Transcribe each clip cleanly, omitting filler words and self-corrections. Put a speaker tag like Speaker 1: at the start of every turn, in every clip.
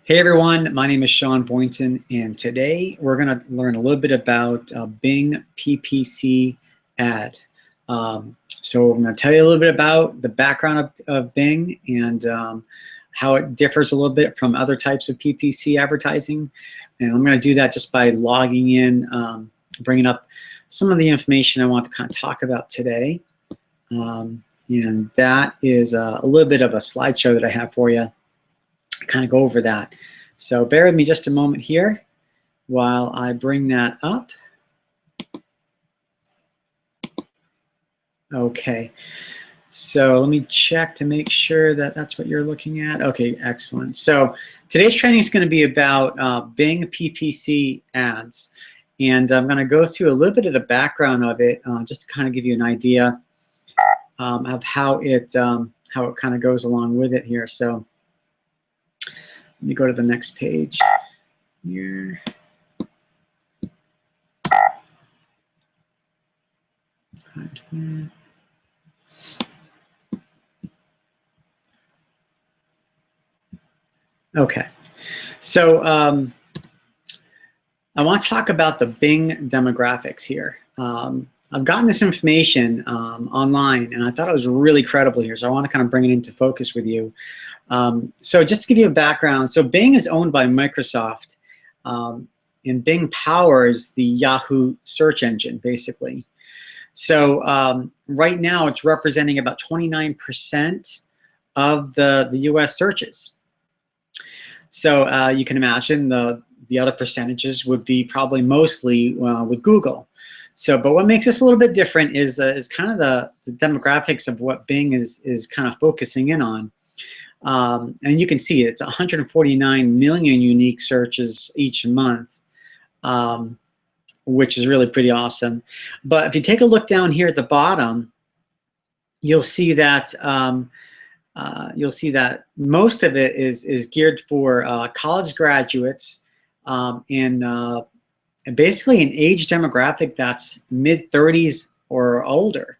Speaker 1: Hey everyone, my name is Sean Boynton, and today we're going to learn a little bit about Bing PPC ads. So I'm going to tell you a little bit about the background of Bing and how it differs a little bit from other types of PPC advertising. And I'm going to do that just by logging in, bringing up some of the information I want to kind of talk about today. And that is a little bit of a slideshow that I have for you. Kind of go over that. So bear with me just a moment here while I bring that up. Okay, so let me check to make sure that that's what you're looking at. Okay, excellent. So today's training is going to be about Bing PPC ads, and I'm going to go through a little bit of the background of it just to kind of give you an idea of how it kind of goes along with it here. So let me go to the next page here. Okay, so I want to talk about the Bing demographics here. I've gotten this information online, and I thought it was really credible here, so I want to kind of bring it into focus with you. So just to give you a background, so Bing is owned by Microsoft, and Bing powers the Yahoo search engine, basically. So right now it's representing about 29% of the US searches. So you can imagine the other percentages would be probably mostly with Google. So, but what makes this a little bit different is kind of the demographics of what Bing is kind of focusing in on. And you can see it's 149 million unique searches each month, which is really pretty awesome. But if you take a look down here at the bottom, you'll see that most of it is geared for college graduates and basically an age demographic that's mid-30s or older,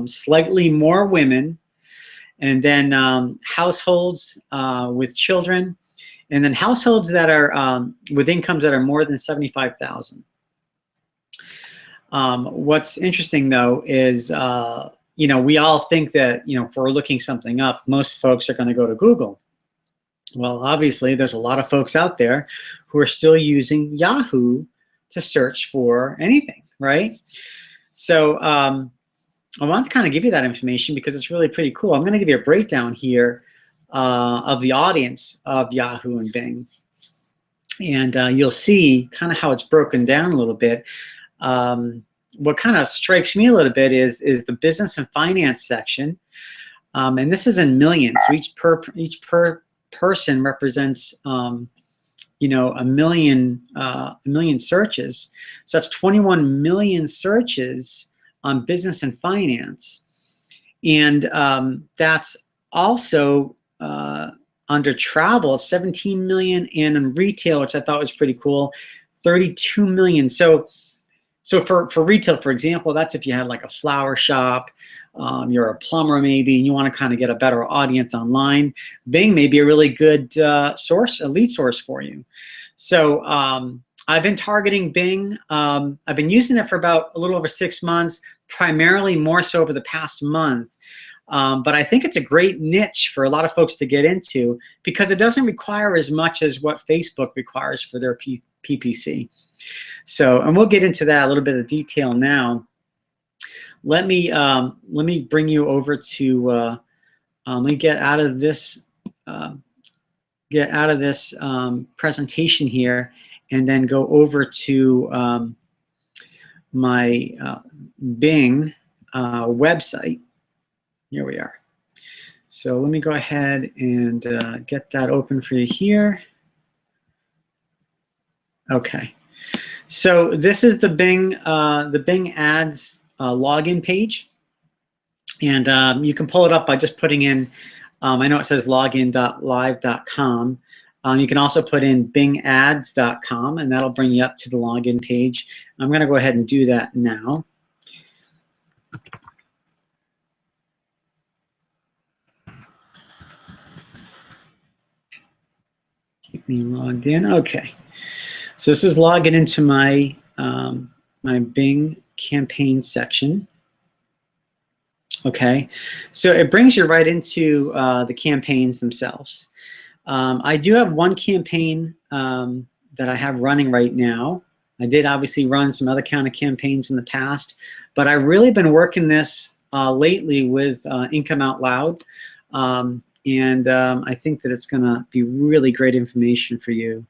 Speaker 1: slightly more women, and then households with children, and then households that are with incomes that are more than $75,000. What's interesting though is you know, we all think that, you know, if we're looking something up, most folks are going to go to Google. Well, obviously there's a lot of folks out there who are still using Yahoo to search for anything, right? So I want to kind of give you that information because it's really pretty cool. I'm going to give you a breakdown here of the audience of Yahoo and Bing. And you'll see kind of how it's broken down a little bit. What kind of strikes me a little bit is the business and finance section. And this is in millions. So each per person represents you know, a million searches. So that's 21 million searches on business and finance, and that's also under travel, 17 million, and in retail, which I thought was pretty cool, 32 million. So for retail, for example, that's if you had like a flower shop, you're a plumber maybe, and you want to kind of get a better audience online. Bing may be a really good source, a lead source for you. So I've been targeting Bing. I've been using it for about a little over 6 months, primarily more so over the past month. But I think it's a great niche for a lot of folks to get into because it doesn't require as much as what Facebook requires for their PPC. So, and we'll get into that a little bit of detail now. Let me bring you over to let me get out of this presentation here, and then go over to my Bing website. Here we are. So let me go ahead and get that open for you here. Okay. So this is the Bing ads login page, and you can pull it up by just putting in. I know it says login.live.com. You can also put in bingads.com, and that'll bring you up to the login page. I'm going to go ahead and do that now. Keep me logged in. Okay. So this is logging into my my Bing campaign section. Okay, so it brings you right into the campaigns themselves. I do have one campaign that I have running right now. I did obviously run some other kind of campaigns in the past, but I've really been working this lately with Income Out Loud, and I think that it's going to be really great information for you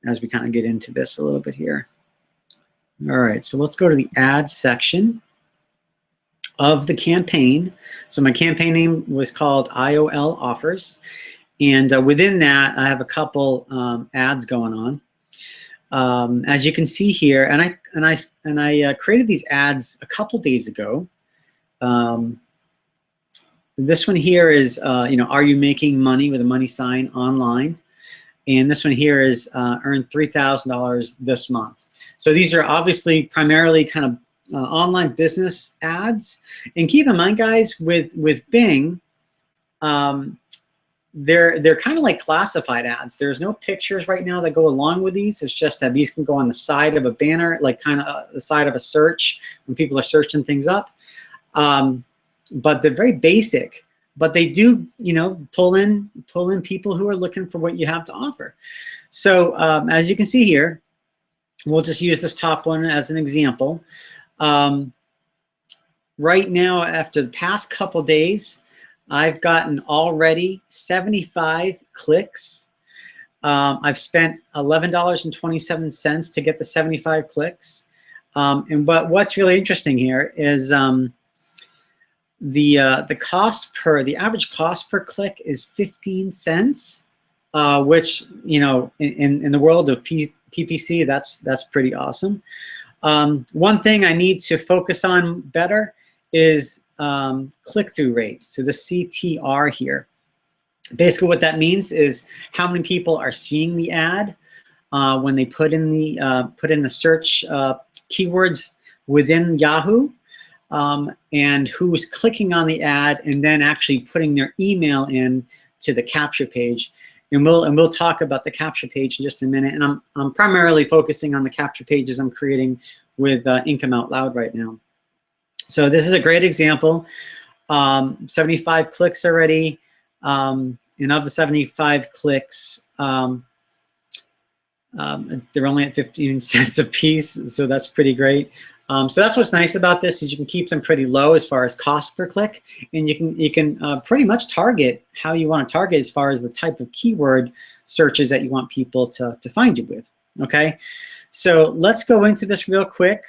Speaker 1: as we kind of get into this a little bit here. All right, so let's go to the ads section of the campaign. So my campaign name was called IOL Offers, and within that I have a couple ads going on. As you can see here, and I created these ads a couple days ago. This one here is are you making money with a money sign online? And this one here is earn $3,000 this month. So these are obviously primarily kind of online business ads. And keep in mind, guys, with Bing, they're kind of like classified ads. There's no pictures right now that go along with these. It's just that these can go on the side of a banner, like kind of the side of a search when people are searching things up. But they're very basic. But they do, pull in people who are looking for what you have to offer. So as you can see here, we'll just use this top one as an example. Right now, after the past couple days, I've gotten already 75 clicks. I've spent $11.27 to get the 75 clicks. But what's really interesting here is the average cost per click is 15 cents, which in the world of PPC, that's pretty awesome. One thing I need to focus on better is click-through rate. So the CTR here. Basically, what that means is how many people are seeing the ad when they put in the search keywords within Yahoo. And who's clicking on the ad and then actually putting their email in to the capture page. And we'll talk about the capture page in just a minute. And I'm primarily focusing on the capture pages I'm creating with Income Out Loud right now. So this is a great example. 75 clicks already, and of the 75 clicks, they're only at 15 cents a piece, so that's pretty great. So that's what's nice about this is you can keep them pretty low as far as cost per click, and you can pretty much target how you want to target as far as the type of keyword searches that you want people to find you with. Okay, so let's go into this real quick,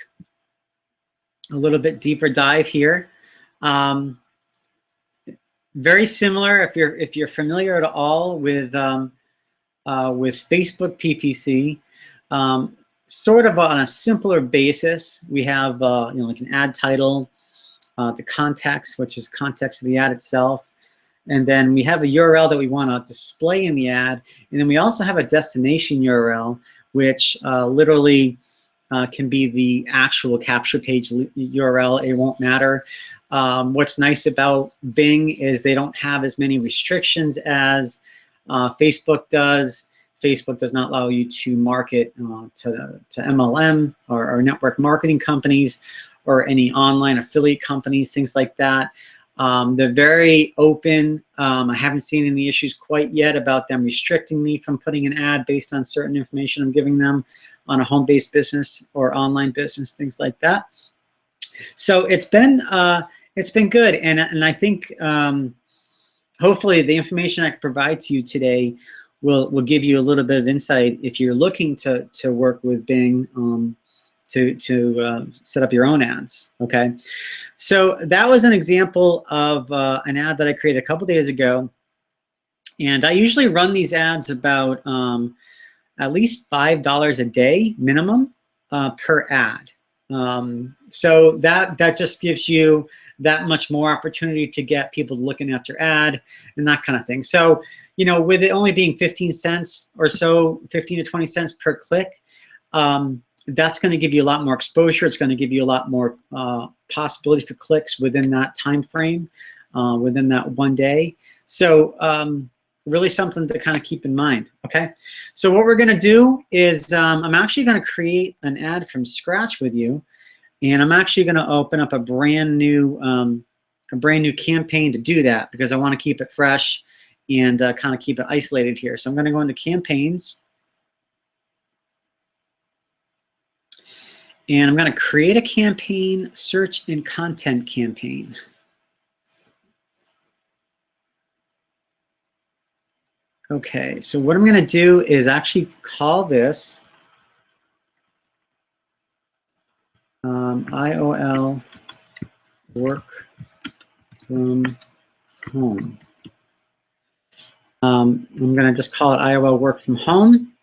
Speaker 1: a little bit deeper dive here. Very similar if you're familiar at all with Facebook PPC. Sort of on a simpler basis, we have like an ad title, the context, which is context of the ad itself, and then we have a URL that we want to display in the ad, and then we also have a destination URL, which literally can be the actual capture page URL. It won't matter. What's nice about Bing is they don't have as many restrictions as Facebook does. Facebook does not allow you to market to MLM or network marketing companies or any online affiliate companies, things like that. They're very open. I haven't seen any issues quite yet about them restricting me from putting an ad based on certain information I'm giving them on a home-based business or online business, things like that. So it's been good, and I think hopefully the information I can provide to you today will give you a little bit of insight if you're looking to work with Bing to set up your own ads. Okay, so that was an example of an ad that I created a couple days ago, and I usually run these ads about at least $5 a day minimum per ad. So that just gives you that much more opportunity to get people looking at your ad and that kind of thing. So, with it only being 15 cents or so, 15 to 20 cents per click, that's going to give you a lot more exposure. It's going to give you a lot more possibility for clicks within that time frame, within that one day. So really something to kind of keep in mind, okay? So what we're gonna do is I'm actually gonna create an ad from scratch with you, and I'm actually gonna open up a brand new campaign to do that because I wanna keep it fresh and kind of keep it isolated here. So I'm gonna go into campaigns, and I'm gonna create a campaign, search and content campaign. Okay, so what I'm gonna do is actually call this IOL work from home. I'm gonna just call it IOL work from home.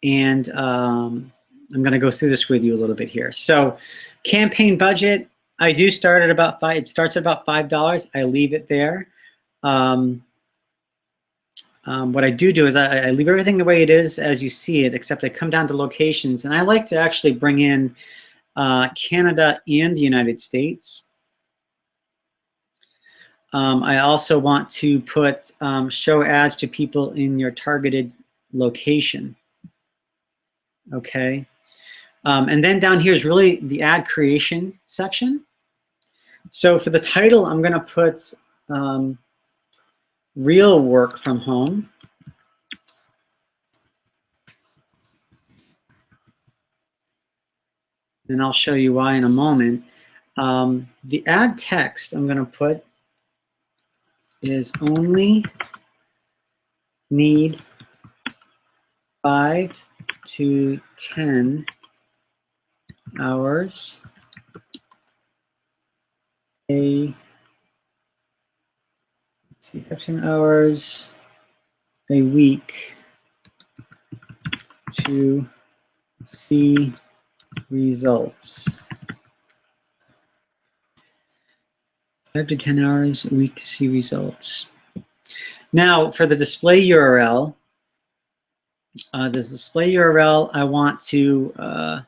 Speaker 1: And I'm gonna go through this with you a little bit here. So campaign budget, I do start at about it starts at about $5. I leave it there. What I do is I leave everything the way it is as you see it, except I come down to locations, and I like to actually bring in Canada and the United States. I also want to put show ads to people in your targeted location. Okay, and then down here is really the ad creation section. So for the title, I'm going to put real work from home. And I'll show you why in a moment. The ad text I'm going to put is only need 5 to 10 hours a 15 hours a week to see results. 5 to 10 hours a week to see results. Now, for the display URL, I want to,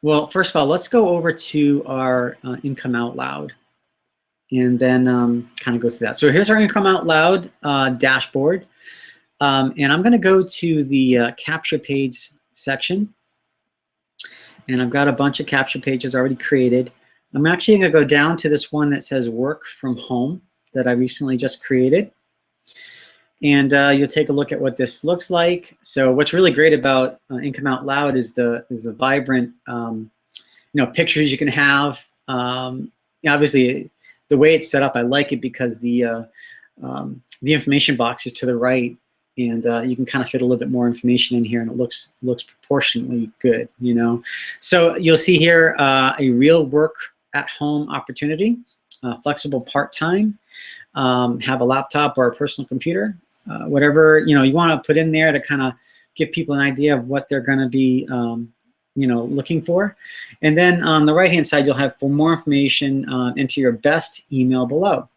Speaker 1: well, first of all, let's go over to our Income Out Loud and then kind of go through that. So here's our Income Out Loud dashboard. And I'm going to go to the capture page section. And I've got a bunch of capture pages already created. I'm actually going to go down to this one that says work from home that I recently just created. And you'll take a look at what this looks like. So what's really great about Income Out Loud is the vibrant pictures you can have. Obviously, the way it's set up, I like it because the information box is to the right, and you can kind of fit a little bit more information in here, and it looks proportionately good, So you'll see here a real work at home opportunity, flexible part-time, have a laptop or a personal computer, whatever you want to put in there to kind of give people an idea of what they're going to be looking for. And then on the right hand side, you'll have for more information, enter your best email below.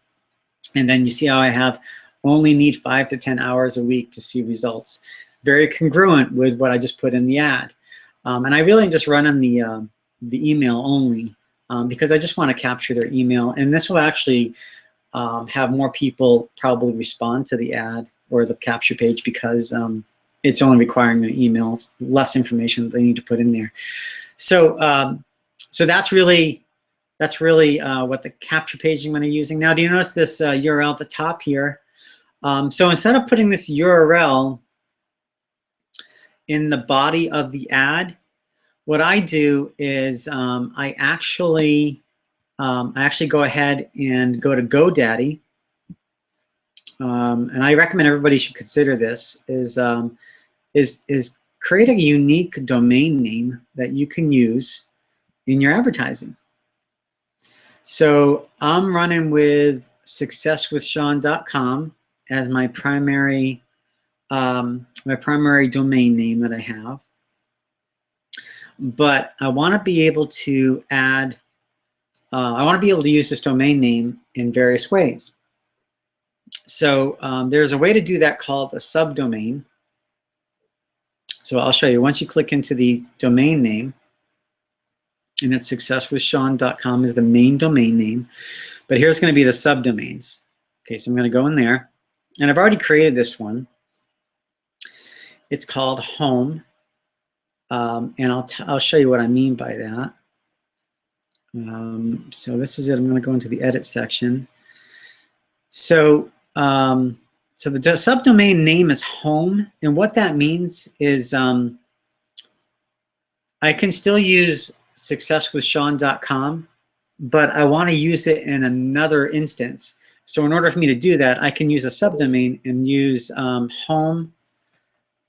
Speaker 1: And then you see how I have only need 5 to 10 hours a week to see results. Very congruent with what I just put in the ad. And I really just run on the email only because I just want to capture their email. And this will actually have more people probably respond to the ad or the capture page because it's only requiring their email. It's less information that they need to put in there. So so that's really what the capture page I'm going to be using. Now, do you notice this URL at the top here? So instead of putting this URL in the body of the ad, what I do is I actually go ahead and go to GoDaddy, and I recommend everybody should consider this, is create a unique domain name that you can use in your advertising. So I'm running with successwithsean.com as my primary domain name that I have. But I want to be able to add, I want to be able to use this domain name in various ways. So there's a way to do that called a subdomain. So I'll show you. Once you click into the domain name, and it's successwithsean.com is the main domain name. But here's going to be the subdomains. Okay, so I'm going to go in there, and I've already created this one. It's called home, and I'll show you what I mean by that. So this is it. I'm going to go into the edit section. So so the subdomain name is home, and what that means is I can still use successwithsean.com, but I want to use it in another instance. So in order for me to do that, I can use a subdomain and use home.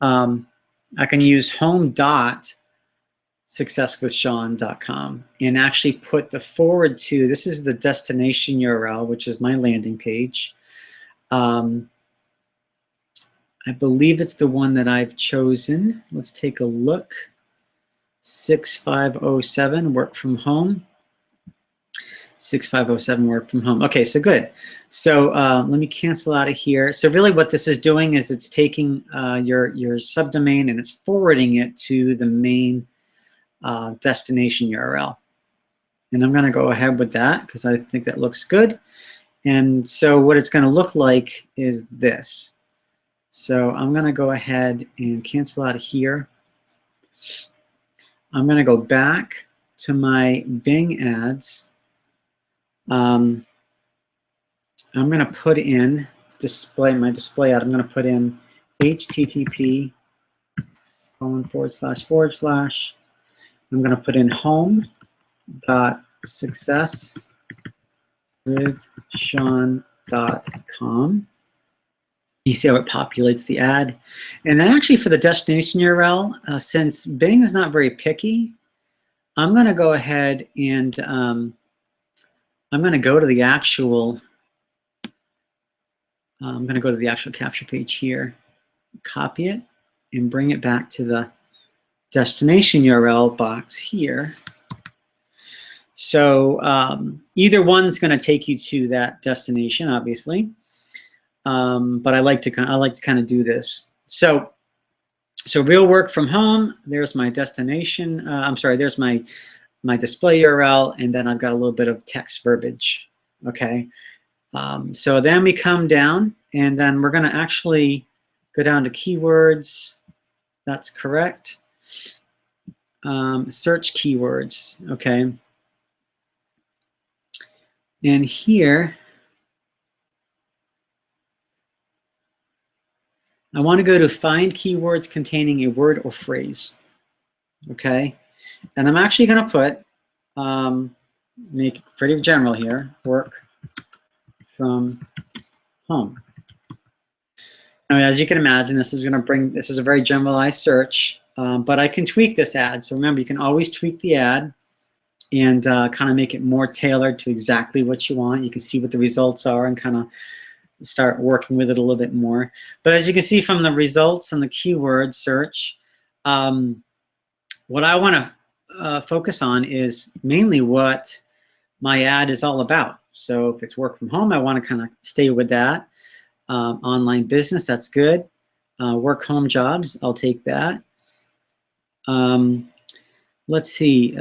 Speaker 1: I can use home.successwithsean.com and actually put the forward to, this is the destination URL, which is my landing page. I believe it's the one that I've chosen. Let's take a look. 6507, work from home. 6507, work from home. Okay, so good. So let me cancel out of here. So really what this is doing is it's taking your subdomain and it's forwarding it to the main destination URL. And I'm going to go ahead with that because I think that looks good. And so what it's going to look like is this. So I'm going to go ahead and cancel out of here. I'm going to go back to my Bing ads. I'm going to put in my display ad. I'm going to put in http:// I'm going to put in home.successwithsean.com. You see how it populates the ad. And then actually for the destination URL, since Bing is not very picky, I'm going to go ahead and I'm going to go to the actual capture page here, copy it, and bring it back to the destination URL box here. So either one's going to take you to that destination, obviously. But I like to kind of do this. So real work from home. There's my destination. There's my display URL, and then I've got a little bit of text verbiage. Okay. So then we come down, and then we're going to actually go down to keywords. That's correct. Search keywords. Okay. And here, I want to go to find keywords containing a word or phrase. Okay. And I'm actually going to put, make it pretty general here, work from home. Now, as you can imagine, this is a very generalized search, but I can tweak this ad. So remember, you can always tweak the ad and kind of make it more tailored to exactly what you want. You can see what the results are and kind of start working with it a little bit more. But as you can see from the results and the keyword search, what I want to focus on is mainly what my ad is all about. So if it's work from home, I want to kind of stay with that. Online business, that's good. Work home jobs, I'll take that. Let's see,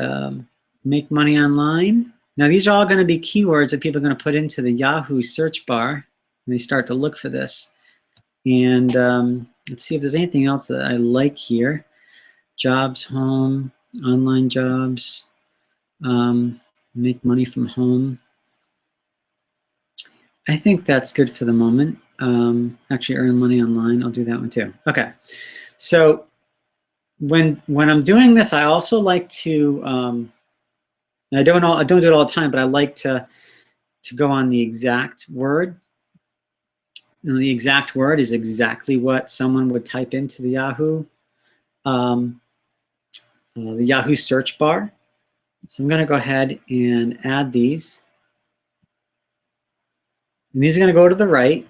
Speaker 1: make money online. Now these are all going to be keywords that people are going to put into the Yahoo search bar when they start to look for this. And let's see if there's anything else that I like here. Jobs, home, online jobs, make money from home. I think that's good for the moment. Actually earn money online, I'll do that one too. Okay, so when I'm doing this, I also like to, I don't do it all the time, but I like to go on the exact word. And the exact word is exactly what someone would type into the Yahoo search bar. So I'm going to go ahead and add these. And these are going to go to the right.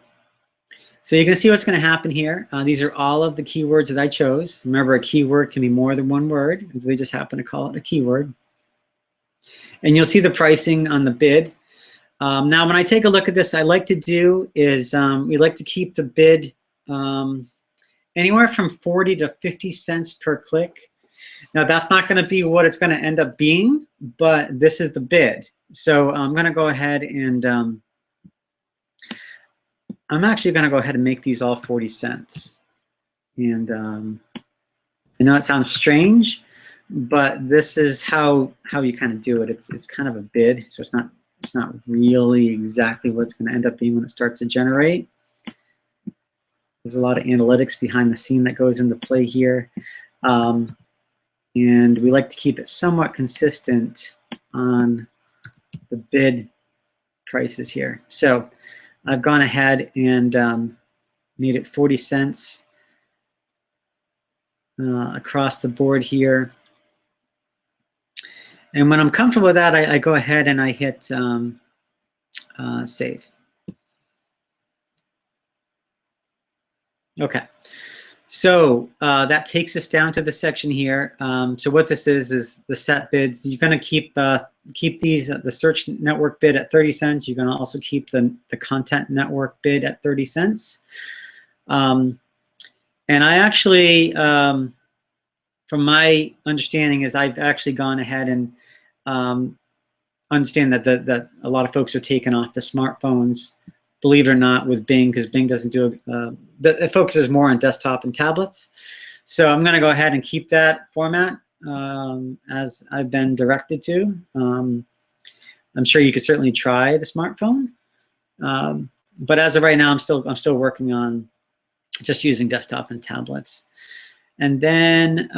Speaker 1: So you can see what's going to happen here. These are all of the keywords that I chose. Remember, a keyword can be more than one word, and so they just happen to call it a keyword. And you'll see the pricing on the bid. Now, when I take a look at this, I like to do is we like to keep the bid anywhere from 40 to 50 cents per click. Now that's not going to be what it's going to end up being, but this is the bid. So I'm going to go ahead and I'm actually going to go ahead and make these all 40 cents. And I know it sounds strange, but this is how you kind of do it. It's kind of a bid, so it's not really exactly what it's going to end up being when it starts to generate. There's a lot of analytics behind the scene that goes into play here. And we like to keep it somewhat consistent on the bid prices here. So I've gone ahead and made it 40 cents across the board here. And when I'm comfortable with that, I go ahead and I hit save. Okay. So that takes us down to the section here. So what this is the set bids. You're going to keep these the search network bid at 30 cents. You're going to also keep the content network bid at 30 cents. And I actually, from my understanding, is I've actually gone ahead and understand that a lot of folks are taking off the smartphones. Believe it or not, with Bing, because Bing doesn't do it focuses more on desktop and tablets. So I'm going to go ahead and keep that format as I've been directed to. I'm sure you could certainly try the smartphone, but as of right now, I'm still working on just using desktop and tablets. And then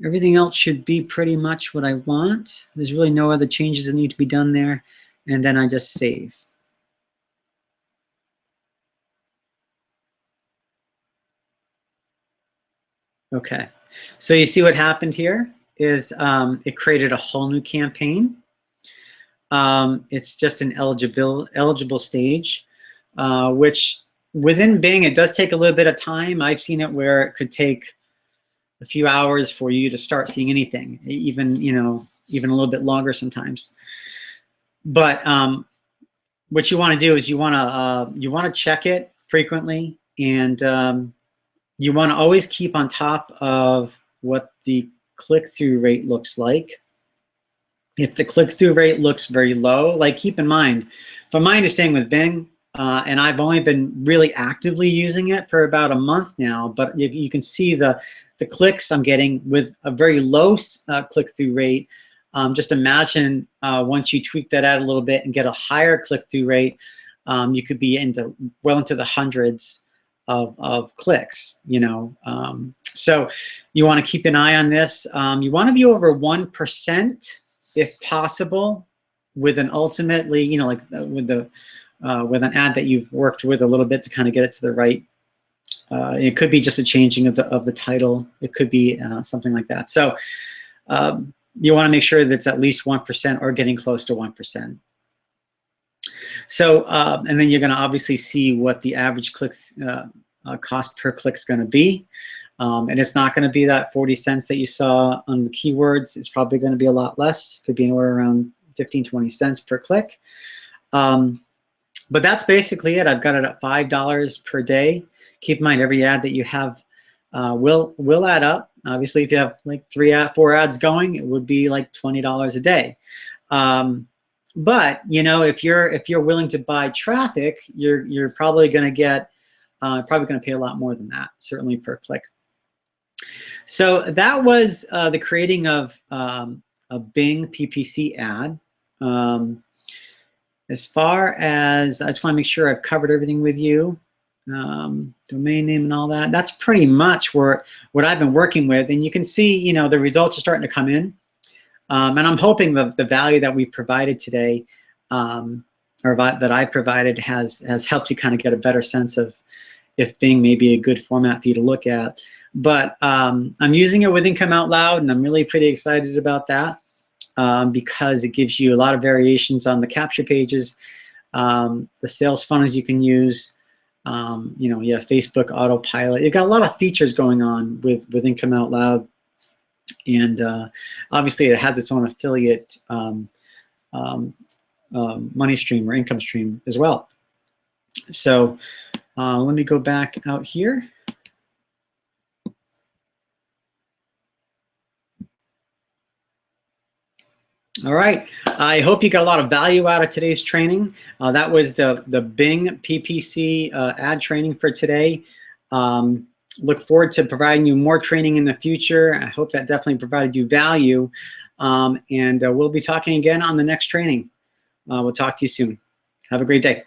Speaker 1: everything else should be pretty much what I want. There's really no other changes that need to be done there, and then I just save. Okay, so you see what happened here is it created a whole new campaign. It's just an eligible stage, which within Bing, it does take a little bit of time. I've seen it where it could take a few hours for you to start seeing anything, even a little bit longer sometimes. But what you want to do is you want to check it frequently, and you want to always keep on top of what the click-through rate looks like. If the click-through rate looks very low, like keep in mind, from my understanding with Bing, and I've only been really actively using it for about a month now, but you can see the clicks I'm getting with a very low click-through rate. Just imagine once you tweak that out a little bit and get a higher click-through rate, you could be well into the hundreds of clicks, so you want to keep an eye on this. You want to be over 1% if possible, with an ultimately, like with an ad that you've worked with a little bit to kind of get it to the right. It could be just a changing of the title. It could be something like that. So you want to make sure that it's at least 1% or getting close to 1%. So, and then you're going to obviously see what the average cost per click is going to be. And it's not going to be that 40 cents that you saw on the keywords. It's probably going to be a lot less. It could be anywhere around 15, 20 cents per click. But that's basically it. I've got it at $5 per day. Keep in mind, every ad that you have will add up. Obviously, if you have like 4 ads going, it would be like $20 a day. But if you're willing to buy traffic, you're probably going to get pay a lot more than that, certainly per click. So that was the creating of a Bing PPC ad. As far as, I just want to make sure I've covered everything with you, domain name and all that. That's pretty much what I've been working with, and you can see the results are starting to come in. And I'm hoping the value that we provided today, or that I provided, has helped you kind of get a better sense of if Bing may be a good format for you to look at. But I'm using it with Income Out Loud, and I'm really pretty excited about that because it gives you a lot of variations on the capture pages, the sales funnels you can use. You have Facebook Autopilot. You've got a lot of features going on with Income Out Loud. And obviously it has its own affiliate money stream or income stream as well. So let me go back out here. All right. I hope you got a lot of value out of today's training. That was the Bing PPC ad training for today. Look forward to providing you more training in the future. I hope that definitely provided you value. And we'll be talking again on the next training. We'll talk to you soon. Have a great day.